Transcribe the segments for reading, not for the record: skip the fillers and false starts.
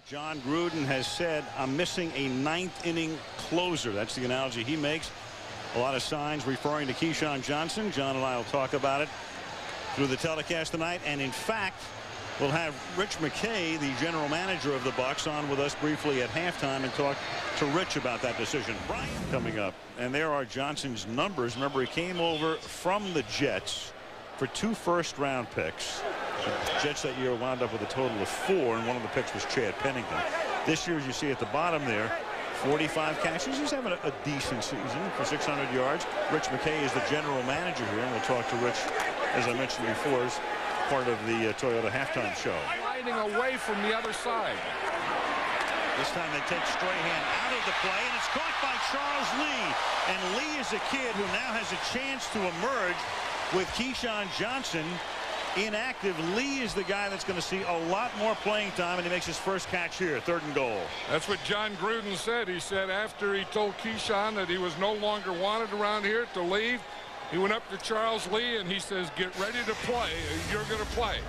John Gruden has said, I'm missing a ninth-inning closer. That's the analogy he makes. A lot of signs referring to Keyshawn Johnson. John and I will talk about it through the telecast tonight. And in fact, we'll have Rich McKay, the general manager of the Bucs, on with us briefly at halftime and talk to Rich about that decision. Brian coming up. And there are Johnson's numbers. Remember, he came over from the Jets for 2 first-round picks. The Jets that year wound up with a total of 4, and one of the picks was Chad Pennington. This year, as you see at the bottom there, 45 catches. He's having a decent season for 600 yards. Rich McKay is the general manager here, and we'll talk to Rich, as I mentioned before, as part of the Toyota halftime show. Sliding away from the other side. This time they take Strahan out of the play, and it's caught by Charles Lee. And Lee is a kid who now has a chance to emerge with Keyshawn Johnson inactive. Lee is the guy that's going to see a lot more playing time, and he makes his first catch here, 3rd and goal. That's what John Gruden said. He said after he told Keyshawn that he was no longer wanted around here to leave, he went up to Charles Lee and he says, get ready to play. You're going to play.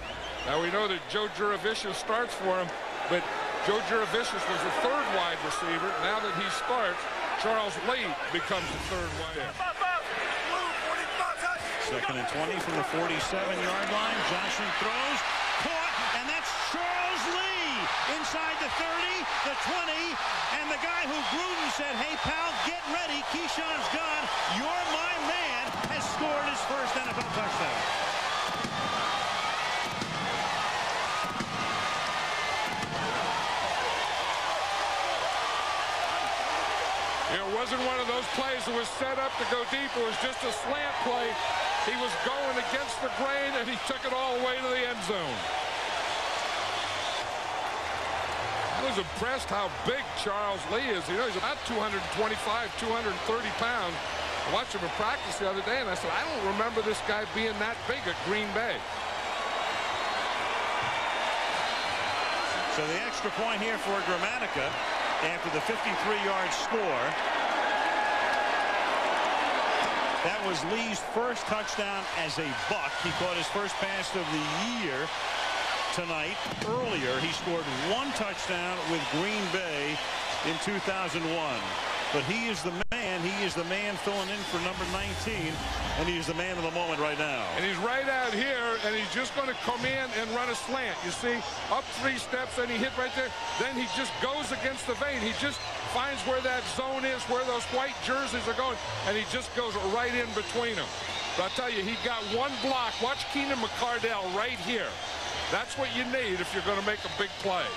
Now we know that Joe Jurevicius starts for him, but Joe Jurevicius was a 3rd wide receiver. Now that he starts, Charles Lee becomes the 3rd wide. 2nd and 20 from the 47-yard line. Johnson throws, caught, and that's Charles Lee inside the 30, the 20, and the guy who Gruden said, hey, pal, get ready. Keyshawn's gone. You're my man, has scored his first NFL touchdown. It wasn't one of those plays that was set up to go deep. It was just a slant play. He was going against the grain, and he took it all the way to the end zone. I was impressed how big Charles Lee is. You know, he's about 225, 230 pounds. I watched him in practice the other day, and I said, I don't remember this guy being that big at Green Bay. So the extra point here for Gramatica after the 53-yard score. That was Lee's first touchdown as a Buck. He caught his first pass of the year tonight. Earlier, he scored 1 touchdown with Green Bay in 2001. But he is the man. He is the man filling in for number 19, and he is the man of the moment right now. And he's right out here, and he's just going to come in and run a slant. You see, up 3 steps, and he hit right there. Then he just goes against the vein. He just finds where that zone is, where those white jerseys are going, and he just goes right in between them. But I'll tell you, he got 1 block. Watch Keenan McCardell right here. That's what you need if you're going to make a big play.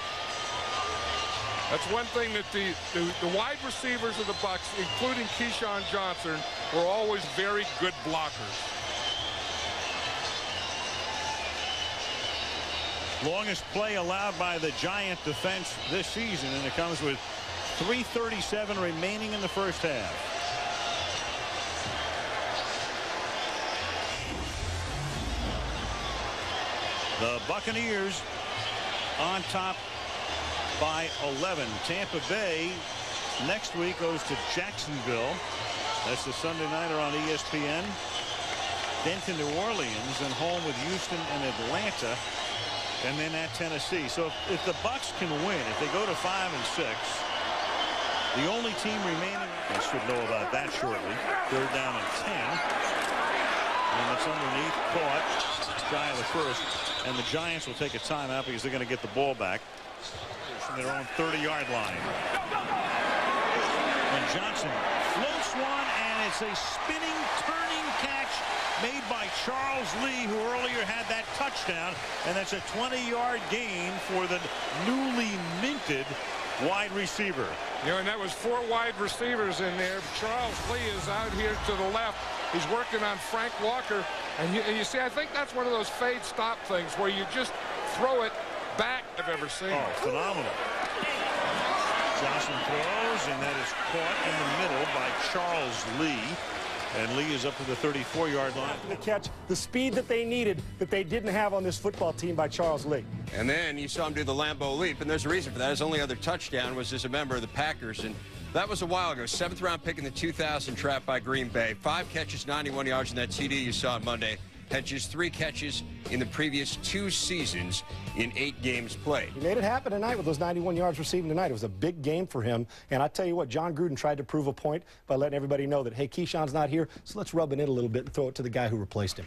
That's one thing that the wide receivers of the Bucs, including Keyshawn Johnson, were always very good blockers. Longest play allowed by the Giant defense this season, and it comes with 3:37 remaining in the first half. The Buccaneers on top by 11. Tampa Bay next week goes to Jacksonville. That's the Sunday nighter on ESPN. Then to New Orleans and home with Houston and Atlanta, and then at Tennessee. So if the Bucs can win, if they go to 5 and 6, the only team remaining, I should know about that shortly. 3rd down and 10, and it's underneath, caught shy of the first, and the Giants will take a timeout because they're going to get the ball back from their own 30-yard line. And Johnson floats one, and it's a spinning, turning catch made by Charles Lee, who earlier had that touchdown, and that's a 20-yard gain for the newly minted wide receiver. You know, and that was 4 wide receivers in there. Charles Lee is out here to the left. He's working on Frank Walker, and you see, I think that's one of those fade stop things where you just throw it back I've ever seen. Oh, phenomenal. Johnson throws, and that is caught in the middle by Charles Lee. And Lee is up to the 34-yard line. The catch, the speed that they needed that they didn't have on this football team by Charles Lee. And then you saw him do the Lambeau leap, and there's a reason for that. His only other touchdown was as a member of the Packers, and that was a while ago. 7th round pick in the 2000 draft by Green Bay. 5 catches, 91 yards in that TD you saw on Monday. had just 3 catches in the previous 2 seasons in 8 games played. He made it happen tonight with those 91 yards receiving tonight. It was a big game for him. And I tell you what, John Gruden tried to prove a point by letting everybody know that, hey, Keyshawn's not here, so let's rub it in a little bit and throw it to the guy who replaced him.